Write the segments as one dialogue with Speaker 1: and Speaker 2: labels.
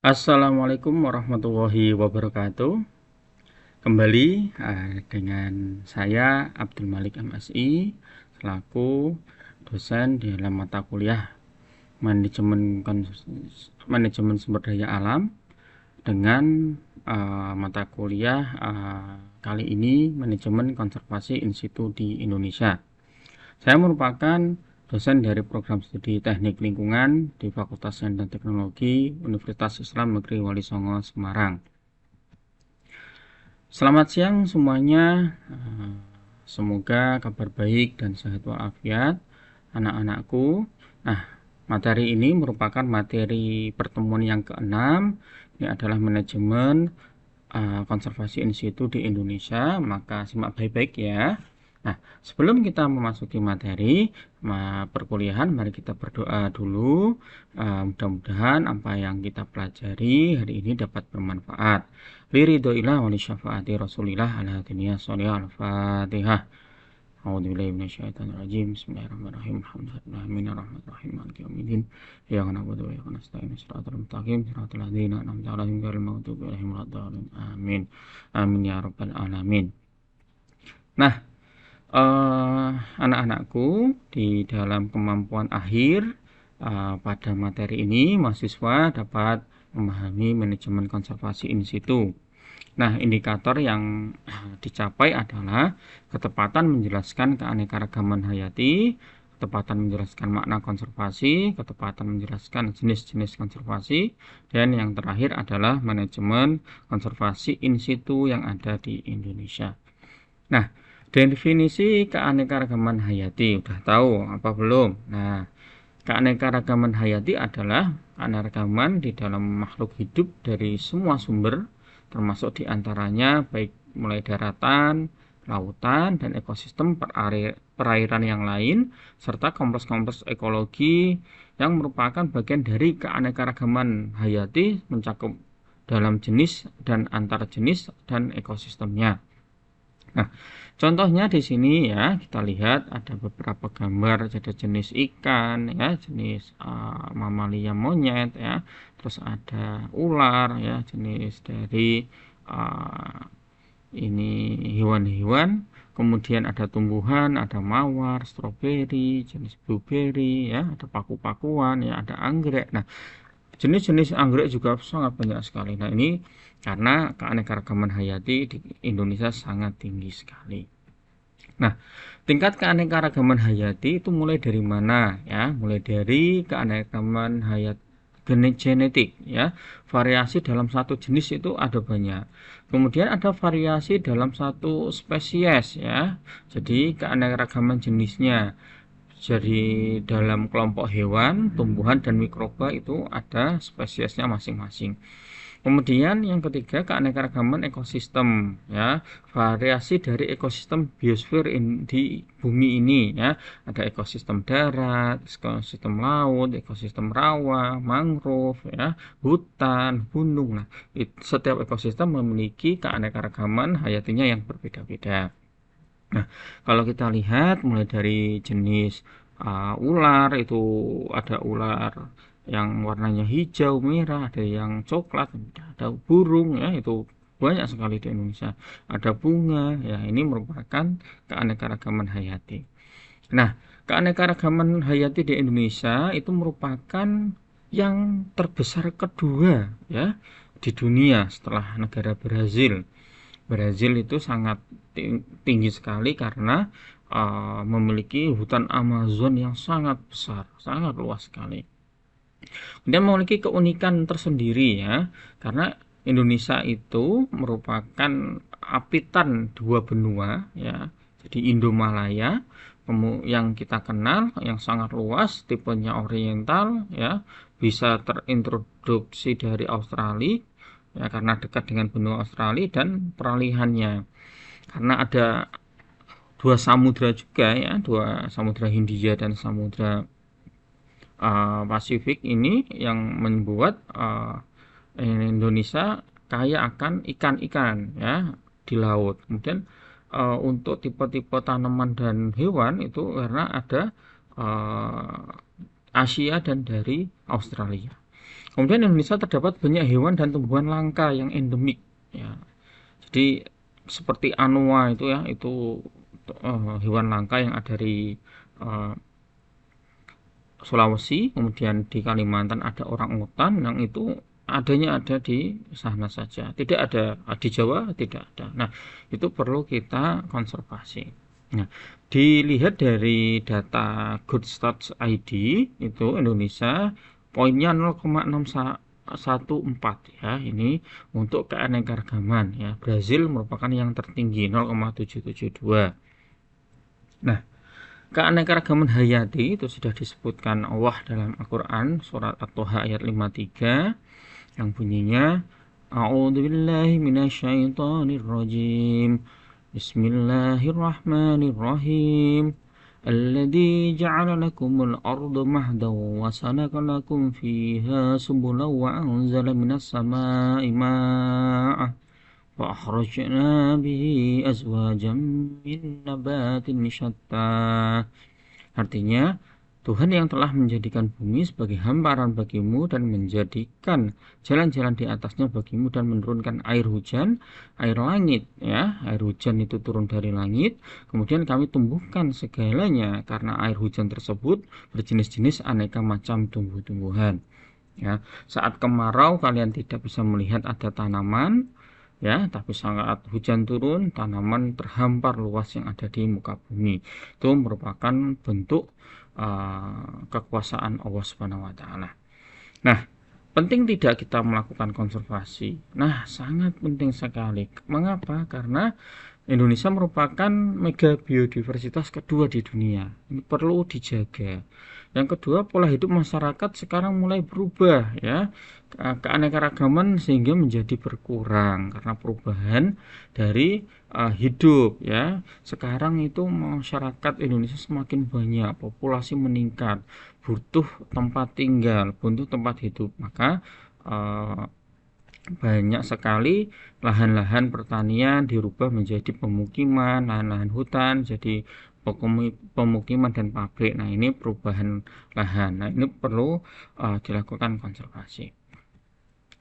Speaker 1: Assalamualaikum warahmatullahi wabarakatuh. Kembali dengan saya Abdul Malik MSI selaku dosen di dalam mata kuliah Manajemen Sumber Daya Alam dengan mata kuliah kali ini Manajemen Konservasi In Situ di Indonesia. Saya merupakan dosen dari program studi Teknik Lingkungan di Fakultas Sains dan Teknologi Universitas Islam Negeri Wali Songo, Semarang. Selamat siang semuanya. Semoga kabar baik dan sehat walafiat anak-anakku. Nah, materi ini merupakan materi pertemuan yang ke-6. Ini adalah manajemen konservasi in situ di Indonesia. Maka simak baik-baik ya. Nah, sebelum kita memasuki materi perkuliahan, mari kita berdoa dulu. Mudah-mudahan apa yang kita pelajari hari ini dapat bermanfaat. Liridhoillah wa lisyafaati Rasulillah ala dunia sholih al-Fatihah. A'udzubillahi minasyaitonir rajim. Bismillahirrahmanirrahim. Alhamdulillahirrahmanirrahim. Maliki yaumiddin. Iyyaka na'budu wa iyyaka nasta'in. Shiratal mustaqim. Shiratal ladzina an'amta 'alaihim ghairil maghdubi 'alaihim waladdallin. Amin. Amin ya rabbal alamin. Nah, anak-anakku, di dalam kemampuan akhir pada materi ini mahasiswa dapat memahami manajemen konservasi in situ. Nah, indikator yang dicapai adalah ketepatan menjelaskan keanekaragaman hayati, ketepatan menjelaskan makna konservasi, ketepatan menjelaskan jenis-jenis konservasi, dan yang terakhir adalah manajemen konservasi in situ yang ada di Indonesia. Nah, definisi keanekaragaman hayati udah tahu apa belum? Nah, keanekaragaman hayati adalah keanekaragaman di dalam makhluk hidup dari semua sumber, termasuk diantaranya baik mulai daratan, lautan, dan ekosistem perairan yang lain, serta kompleks-kompleks ekologi yang merupakan bagian dari keanekaragaman hayati mencakup dalam jenis dan antar jenis dan ekosistemnya. Nah, contohnya di sini ya, kita lihat ada beberapa gambar, ada jenis ikan ya, jenis mamalia monyet ya, terus ada ular ya, jenis dari ini hewan-hewan, kemudian ada tumbuhan, ada mawar, stroberi, jenis blueberry ya, ada paku-pakuan ya, ada anggrek. Nah, jenis-jenis anggrek juga sangat banyak sekali. Nah, ini karena keanekaragaman hayati di Indonesia sangat tinggi sekali. Nah, tingkat keanekaragaman hayati itu mulai dari mana ya? Mulai dari keanekaragaman hayati genetik ya. Variasi dalam satu jenis itu ada banyak. Kemudian ada variasi dalam satu spesies ya. Jadi keanekaragaman jenisnya. Jadi dalam kelompok hewan, tumbuhan, dan mikroba itu ada spesiesnya masing-masing. Kemudian yang ketiga keanekaragaman ekosistem ya, variasi dari ekosistem biosfer di bumi ini ya, ada ekosistem darat, ekosistem laut, ekosistem rawa, mangrove ya, hutan, gunung. Nah, setiap ekosistem memiliki keanekaragaman hayatinya yang berbeda-beda. Nah, kalau kita lihat mulai dari jenis ular itu ada ular yang warnanya hijau, merah, ada yang coklat, ada burung ya, itu banyak sekali di Indonesia. Ada bunga ya, ini merupakan keanekaragaman hayati. Nah, keanekaragaman hayati di Indonesia itu merupakan yang terbesar kedua ya di dunia setelah negara Brazil. Brazil itu sangat tinggi sekali karena memiliki hutan Amazon yang sangat besar, sangat luas sekali. Kemudian memiliki keunikan tersendiri ya, karena Indonesia itu merupakan apitan dua benua ya. Jadi Indomalaya yang kita kenal yang sangat luas, tipenya oriental ya, bisa terintroduksi dari Australia ya karena dekat dengan benua Australia, dan peralihannya karena ada dua samudra juga ya, dua samudra Hindia dan samudra Pasifik ini yang membuat Indonesia kaya akan ikan-ikan ya di laut. Kemudian untuk tipe-tipe tanaman dan hewan itu karena ada Asia dan dari Australia. Kemudian Indonesia terdapat banyak hewan dan tumbuhan langka yang endemik ya. Jadi seperti anoa itu ya, itu hewan langka yang ada di uh, Sulawesi, kemudian di Kalimantan ada orang utan yang itu adanya ada di sana saja. Tidak ada di Jawa, tidak ada. Nah, itu perlu kita konservasi. Nah, dilihat dari data Good Stats ID itu Indonesia poinnya 0,614 ya. Ini untuk keanekaragaman ya. Brazil merupakan yang tertinggi 0,772. Nah, keanekaragaman hayati itu sudah disebutkan Allah dalam Al-Quran surat At-Toha ayat 53 yang bunyinya A'udzubillahi minasyaitonirrajim Bismillahirrahmanirrahim Alladzi ja'ala lakumul arda mahdan wa salaka lakum fiha subulan wa anzala minas samaa'i ma'an فأخرجنا به أزواجا من نبات شتى. Artinya, Tuhan yang telah menjadikan bumi sebagai hamparan bagimu dan menjadikan jalan-jalan di atasnya bagimu dan menurunkan air hujan, air langit ya. Air hujan itu turun dari langit, kemudian kami tumbuhkan segalanya karena air hujan tersebut berjenis-jenis aneka macam tumbuh-tumbuhan. Ya, saat kemarau kalian tidak bisa melihat ada tanaman, ya, tapi saat hujan turun tanaman terhampar luas yang ada di muka bumi. Itu merupakan bentuk kekuasaan Allah Subhanahu wa taala. Nah, penting tidak kita melakukan konservasi? Nah, sangat penting sekali. Mengapa? Karena Indonesia merupakan mega biodiversitas kedua di dunia. Ini perlu dijaga. Yang kedua, pola hidup masyarakat sekarang mulai berubah ya. Keanekaragaman sehingga menjadi berkurang karena perubahan dari hidup ya. Sekarang itu masyarakat Indonesia semakin banyak, populasi meningkat, butuh tempat tinggal, butuh tempat hidup. Maka uh, banyak sekali lahan-lahan pertanian dirubah menjadi pemukiman, lahan-lahan hutan jadi pemukiman dan pabrik. Nah, ini perubahan lahan. Nah, ini perlu dilakukan konservasi.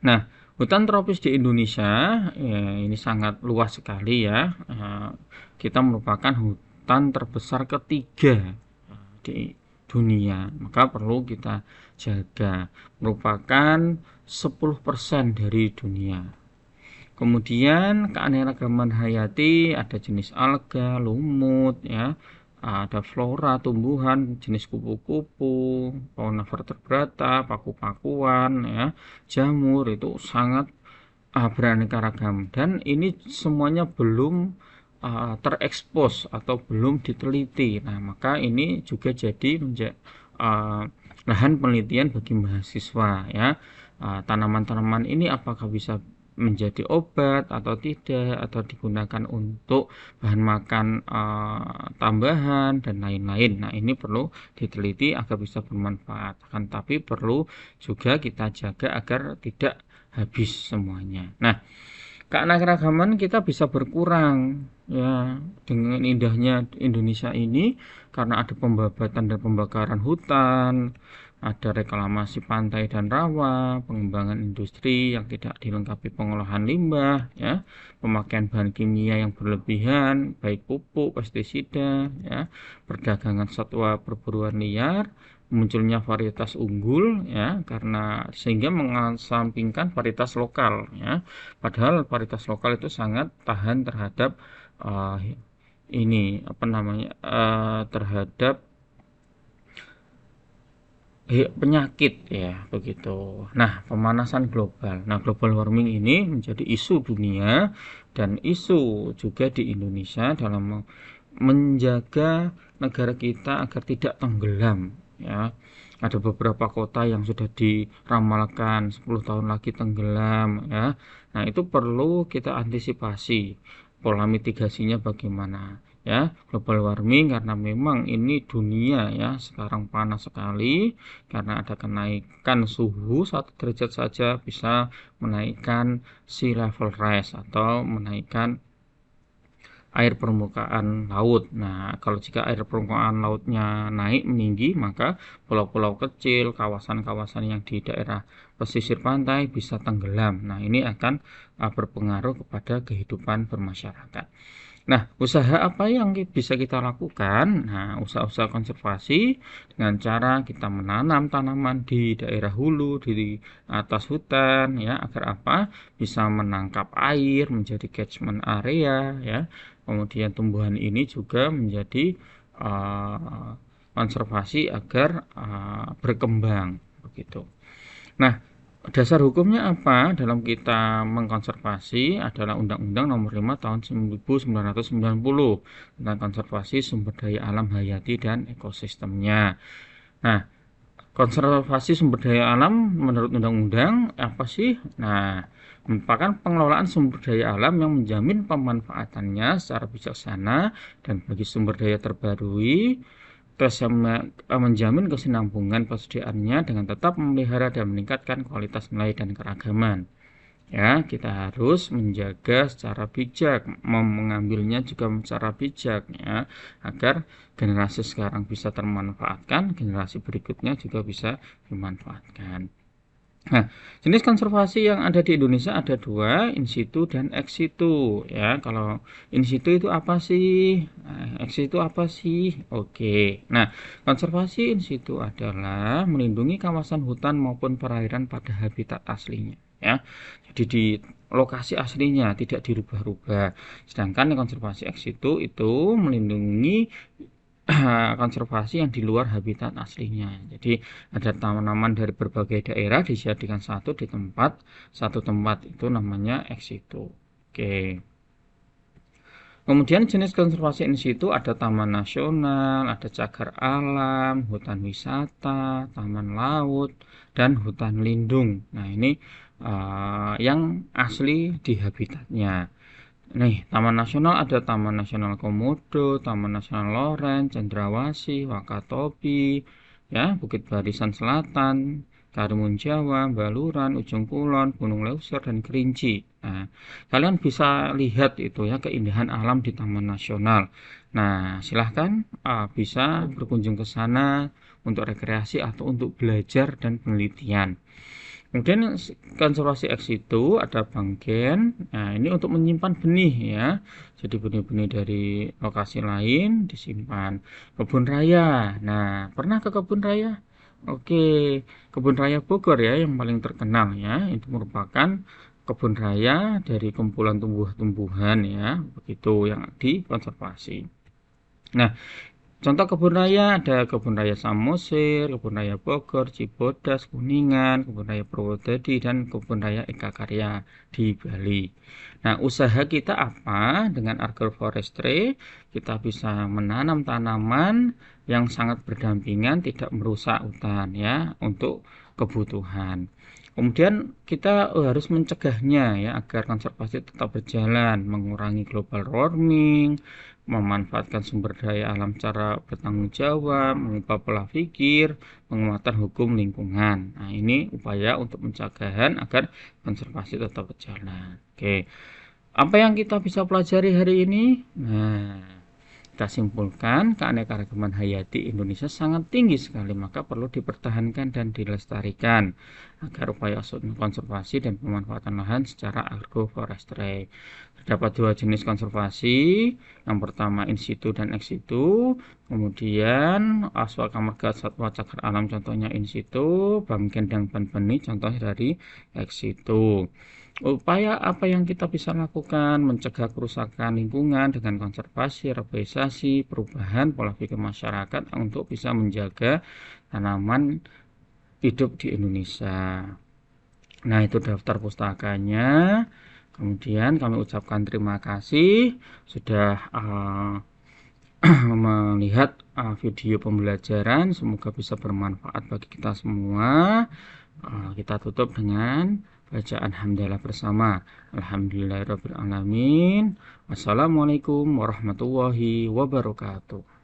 Speaker 1: Nah, hutan tropis di Indonesia ya, ini sangat luas sekali ya. Kita merupakan hutan terbesar ketiga di dunia, maka perlu kita jaga. Merupakan 10% dari dunia. Kemudian keanekaragaman hayati ada jenis alga, lumut ya, ada flora tumbuhan jenis kupu-kupu, fauna vertebrata, paku-pakuan ya, jamur itu sangat beraneka ragam dan ini semuanya belum terekspos atau belum diteliti. Nah, maka ini juga jadi lahan penelitian bagi mahasiswa ya. Tanaman-tanaman ini apakah bisa menjadi obat atau tidak, atau digunakan untuk bahan makan tambahan dan lain-lain. Nah, ini perlu diteliti agar bisa bermanfaat. Akan tapi perlu juga kita jaga agar tidak habis semuanya. Nah, keanekaragaman kita bisa berkurang ya dengan indahnya Indonesia ini karena ada pembabatan dan pembakaran hutan, ada reklamasi pantai dan rawa, pengembangan industri yang tidak dilengkapi pengolahan limbah ya, pemakaian bahan kimia yang berlebihan baik pupuk, pestisida ya, perdagangan satwa perburuan liar, munculnya varietas unggul ya karena sehingga mengesampingkan varietas lokal ya, padahal varietas lokal itu sangat tahan terhadap uh, ini apa namanya terhadap penyakit ya begitu. Nah, pemanasan global. Nah, global warming ini menjadi isu dunia dan isu juga di Indonesia dalam menjaga negara kita agar tidak tenggelam ya. Ada beberapa kota yang sudah diramalkan 10 tahun lagi tenggelam ya. Nah, itu perlu kita antisipasi. Pola mitigasinya bagaimana? Ya, global warming karena memang ini dunia ya sekarang panas sekali karena ada kenaikan suhu 1 derajat saja bisa menaikkan sea level rise atau menaikkan air permukaan laut. Nah, kalau jika air permukaan lautnya naik meninggi, maka pulau-pulau kecil, kawasan-kawasan yang di daerah pesisir pantai bisa tenggelam. Nah, ini akan berpengaruh kepada kehidupan bermasyarakat. Nah, usaha apa yang bisa kita lakukan? Nah, usaha-usaha konservasi dengan cara kita menanam tanaman di daerah hulu, di atas hutan, ya, agar apa? Bisa menangkap air, menjadi catchment area, ya. Kemudian tumbuhan ini juga menjadi konservasi agar berkembang, begitu. Nah, dasar hukumnya apa dalam kita mengkonservasi adalah Undang-Undang Nomor 5 Tahun 1990 tentang konservasi sumber daya alam hayati dan ekosistemnya. Nah, konservasi sumber daya alam menurut undang-undang apa sih? Nah, merupakan pengelolaan sumber daya alam yang menjamin pemanfaatannya secara bijaksana dan bagi sumber daya terbarui, menjamin kesinambungan persediaannya dengan tetap memelihara dan meningkatkan kualitas nilai dan keragaman. Ya, kita harus menjaga secara bijak, mengambilnya juga secara bijak, ya, agar generasi sekarang bisa termanfaatkan, generasi berikutnya juga bisa dimanfaatkan. Nah, jenis konservasi yang ada di Indonesia ada dua, in situ dan ex situ. Ya, kalau in situ itu apa sih? Ex situ apa sih? Oke. Nah, konservasi in situ adalah melindungi kawasan hutan maupun perairan pada habitat aslinya. Ya, jadi di lokasi aslinya tidak dirubah-rubah. Sedangkan konservasi ex situ itu melindungi konservasi yang di luar habitat aslinya. Jadi ada tanaman dari berbagai daerah dijadikan satu tempat itu namanya ex situ. Oke. Kemudian jenis konservasi in situ ada taman nasional, ada cagar alam, hutan wisata, taman laut, dan hutan lindung. Nah, ini yang asli di habitatnya. Nih, Taman Nasional ada Taman Nasional Komodo, Taman Nasional Loren, Cendrawasih, Wakatobi, ya, Bukit Barisan Selatan, Karimun Jawa, Baluran, Ujung Kulon, Gunung Leuser, dan Kerinci. Nah, kalian bisa lihat itu ya keindahan alam di Taman Nasional. Nah, silahkan bisa berkunjung ke sana untuk rekreasi atau untuk belajar dan penelitian. Kemudian konservasi ex situ ada bangken. Nah, ini untuk menyimpan benih ya. Jadi benih-benih dari lokasi lain disimpan. Kebun raya. Nah, pernah ke kebun raya? Oke, kebun raya Bogor ya yang paling terkenal ya. Itu merupakan kebun raya dari kumpulan tumbuh-tumbuhan ya, begitu yang dikonservasi. Nah, contoh kebun raya ada kebun raya Samosir, kebun raya Bogor, Cibodas, Kuningan, kebun raya Purwodadi, dan kebun raya Eka Karya di Bali. Nah, usaha kita apa dengan agroforestry? Kita bisa menanam tanaman yang sangat berdampingan, tidak merusak hutan ya untuk kebutuhan. Kemudian kita harus mencegahnya ya agar konservasi tetap berjalan, mengurangi global warming, memanfaatkan sumber daya alam secara bertanggung jawab, mengubah pola pikir, penguatan hukum lingkungan. Nah, ini upaya untuk pencegahan agar konservasi tetap berjalan. Oke. Apa yang kita bisa pelajari hari ini? Nah, kita simpulkan keanekaragaman hayati Indonesia sangat tinggi sekali, maka perlu dipertahankan dan dilestarikan agar upaya konservasi dan pemanfaatan lahan secara agroforestry. Terdapat dua jenis konservasi, yang pertama in situ dan ex situ, kemudian Aswaka Marga Satwa Cagar Alam contohnya in situ, Bangken dan Banbeni contohnya dari ex situ. Upaya apa yang kita bisa lakukan mencegah kerusakan lingkungan dengan konservasi, reboisasi, perubahan pola pikir masyarakat untuk bisa menjaga tanaman hidup di Indonesia. Nah, itu daftar pustakanya. Kemudian kami ucapkan terima kasih sudah melihat video pembelajaran. Semoga bisa bermanfaat bagi kita semua. Kita tutup dengan bacaan hamdalah bersama. Alhamdulillahirabbil alamin. Wassalamualaikum warahmatullahi wabarakatuh.